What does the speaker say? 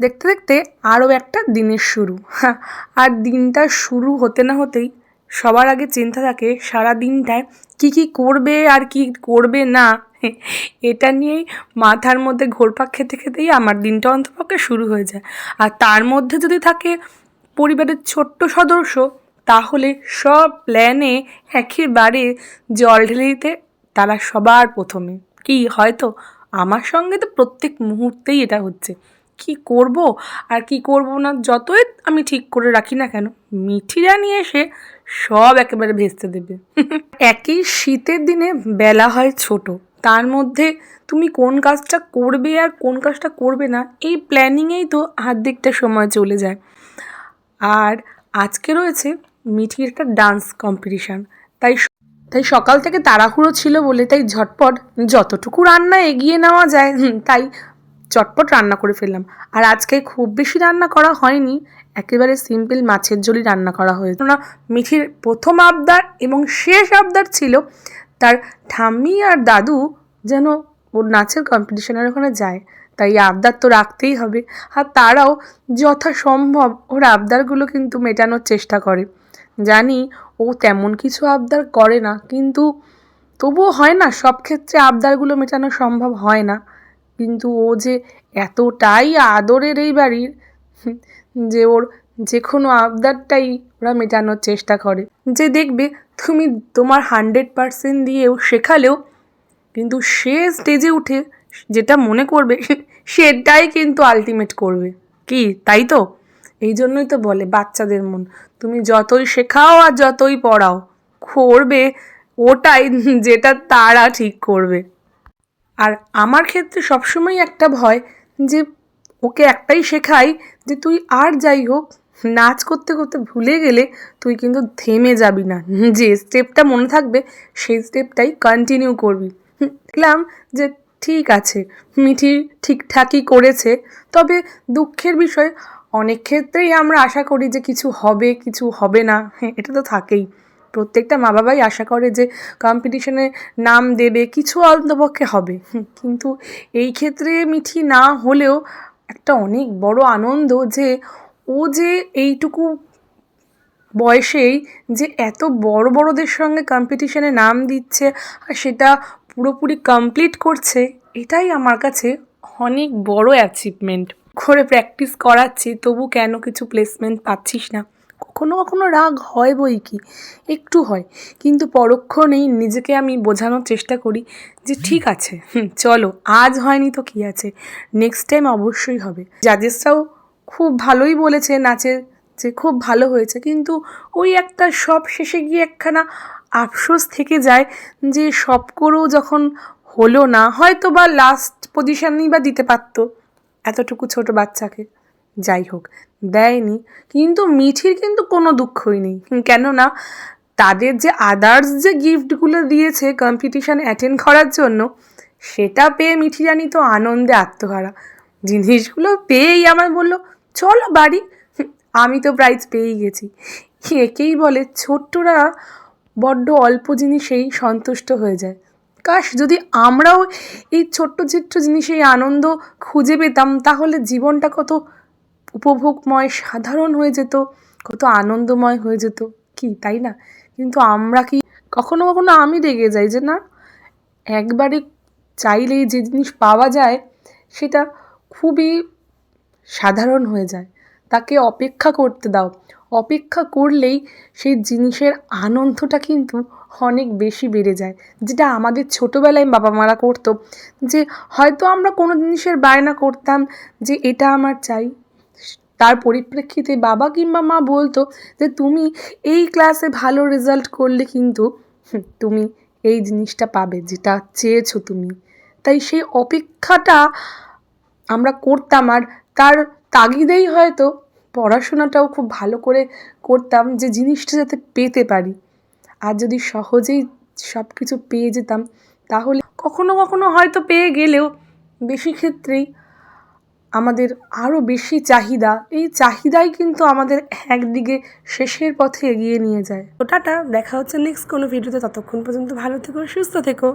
দেখতে দেখতে আরও একটা দিনের শুরু। আর দিনটা শুরু হতে না হতেই সবার আগে চিন্তা থাকে সারা দিনটায় কী করবে আর কি করবে না, এটা নিয়েই মাথার মধ্যে ঘোরপাক খেতে খেতেই আমার দিনটা অন্তপক্ষে শুরু হয়ে যায়। আর তার মধ্যে যদি থাকে পরিবারের ছোট্ট সদস্য, তাহলে সব প্ল্যানে একেবারে জল ঢেলে দিতে তারা সবার প্রথমে। কি হয়তো আমার সঙ্গে তো প্রত্যেক মুহূর্তেই এটা হচ্ছে। কি করব আর কি করব না যতই আমি ঠিক করে রাখি না কেন, মিঠি রানী এসে সব একেবারে ভেস্তে দেবে। একই শীতের দিনে বেলা হয় ছোট, তার মধ্যে তুমি কোন কাজটা করবে আর কোন কাজটা করবে না এই প্ল্যানিংয়েই তো অর্ধেকটা সময় চলে যায়। আর আজকে রয়েছে মিঠির একটা ডান্স কম্পিটিশান, তাই সকাল থেকে তাড়াহুড়ো ছিল বলে তাই ঝটপট যতটুকু রান্না এগিয়ে নেওয়া যায় তাই চটপট রান্না করে ফেললাম। আর আজকে খুব বেশি রান্না করা হয়নি, একেবারে সিম্পল মাছের ঝোলই রান্না করা হয়েছে। না, মিঠির প্রথম আবদার এবং শেষ আবদার ছিল তার ঠাম্মি আর দাদু যেন ওর নাচের কম্পিটিশনের ওখানে যায়, তাই আবদার তো রাখতেই হবে। আর তারাও যথাসম্ভব ওর আবদারগুলো কিন্তু মেটানোর চেষ্টা করে। জানি ও তেমন কিছু আবদার করে না, কিন্তু তবুও হয় না, সব ক্ষেত্রে আবদারগুলো মেটানো সম্ভব হয় না। কিন্তু ও যে এতটাই আদরের এই বাড়ির যে ওর যে কোনো আবদারটাই ওরা মেটানোর চেষ্টা করে। যে দেখবে তুমি তোমার 100% দিয়েও শেখালেও কিন্তু সে স্টেজে উঠে যেটা মনে করবে সেটাই কিন্তু আলটিমেট করবে। কি তাই তো? এই জন্যই তো বলে বাচ্চাদের মন, তুমি যতই শেখাও আর যতই পড়াও, করবে ওটাই যেটা তারা ঠিক করবে। আর আমার ক্ষেত্রে সবসময় একটা ভয় যে ওকে একটাই শেখাই যে তুই আর যাই হোক নাচ করতে করতে ভুলে গেলে তুই কিন্তু থেমে যাবি না, যে স্টেপটা মনে থাকবে সেই স্টেপটাই কন্টিনিউ করবি। দেখলাম যে ঠিক আছে, মিঠি ঠিকঠাকই করেছে। তবে দুঃখের বিষয়, অনেক ক্ষেত্রেই আমরা আশা করি যে কিছু হবে কিছু হবে না, এটা তো থাকেই। প্রত্যেকটা মা বাবাই আশা করে যে কম্পিটিশনে নাম দেবে, কিছু অন্তপক্ষে হবে। কিন্তু এই ক্ষেত্রে মিঠি না হলেও একটা অনেক বড় আনন্দ যে ও যে এইটুকু বয়সেই যে এত বড় বড়দের সঙ্গে কম্পিটিশনে নাম দিচ্ছে আর সেটা পুরোপুরি কমপ্লিট করছে, এটাই আমার কাছে অনেক বড় অ্যাচিভমেন্ট। করে প্র্যাকটিস করাচ্ছি তবু কেন কিছু প্লেসমেন্ট পাচ্ছিস না, কখনো কখনো রাগ হয় বই কি, একটু হয়, কিন্তু পরক্ষণেই নিজেকে আমি বোঝানোর চেষ্টা করি যে ঠিক আছে, চলো আজ হয়নি তো কী আছে, নেক্সট টাইম অবশ্যই হবে। জাজেসরাও খুব ভালোই বলেছে নাচের, যে খুব ভালো হয়েছে, কিন্তু ওই একটা সব শেষে গিয়ে একখানা আফসোস থেকে যায় যে সব করেও যখন হলো না, হয়তো বা লাস্ট পজিশানেই বা দিতে পারতো এতটুকু ছোট বাচ্চাকে, যাই হোক দেয়নি। কিন্তু মিঠির কিন্তু কোনো দুঃখই নেই, কেননা তাদের যে আদার্স যে গিফটগুলো দিয়েছে কম্পিটিশান অ্যাটেন্ড করার জন্য, সেটা পেয়ে মিঠি রানী তো আনন্দে আত্মহারা। জিনিসগুলো পেয়েই আমায় বললো চলো বাড়ি, আমি তো প্রাইজ পেয়েই গেছি। একেই বলে ছোট্টরা বড্ড অল্প জিনিসেই সন্তুষ্ট হয়ে যায়। কাশ যদি আমরাও এই ছোট্ট ছোট্ট জিনিসেই আনন্দ খুঁজে পেতাম, তাহলে জীবনটা কত উপভোগময়, সাধারণ হয়ে যেত, কত আনন্দময় হয়ে যেত, কি তাই না? কিন্তু আমরা কি কখনো কখনো আমি রেগে যাই যে না, একবারে চাইলেই যে জিনিস পাওয়া যায় সেটা খুবই সাধারণ হয়ে যায়, তাকে অপেক্ষা করতে দাও, অপেক্ষা করলেই সেই জিনিসের আনন্দটা কিন্তু অনেক বেশি বেড়ে যায়। যেটা আমাদের ছোটোবেলায় বাবা মারা করতো, যে হয়তো আমরা কোনো জিনিসের বায়না করতাম যে এটা আমার চাই, তার পরিপ্রেক্ষিতে বাবা কিংবা মা বলতো যে তুমি এই ক্লাসে ভালো রেজাল্ট করলে কিন্তু তুমি এই জিনিসটা পাবে যেটা চেয়েছো তুমি। তাই সেই অপেক্ষাটা আমরা করতাম, আর তার তাগিদেই হয়তো পড়াশোনাটাও খুব ভালো করে করতাম যে জিনিসটা যাতে পেতে পারি। আর যদি সহজেই সব কিছু পেয়ে যেতাম, তাহলে কখনো কখনো হয়তো পেয়ে গেলেও বেশি ক্ষেত্রেই আমাদের আরও বেশি চাহিদা, এই চাহিদাই কিন্তু আমাদের একদিকে শেষের পথে এগিয়ে নিয়ে যায়। তো টাটা, দেখা হচ্ছে নেক্সট কোনো ভিডিওতে, ততক্ষণ পর্যন্ত ভালো থেকো, সুস্থ থেকো।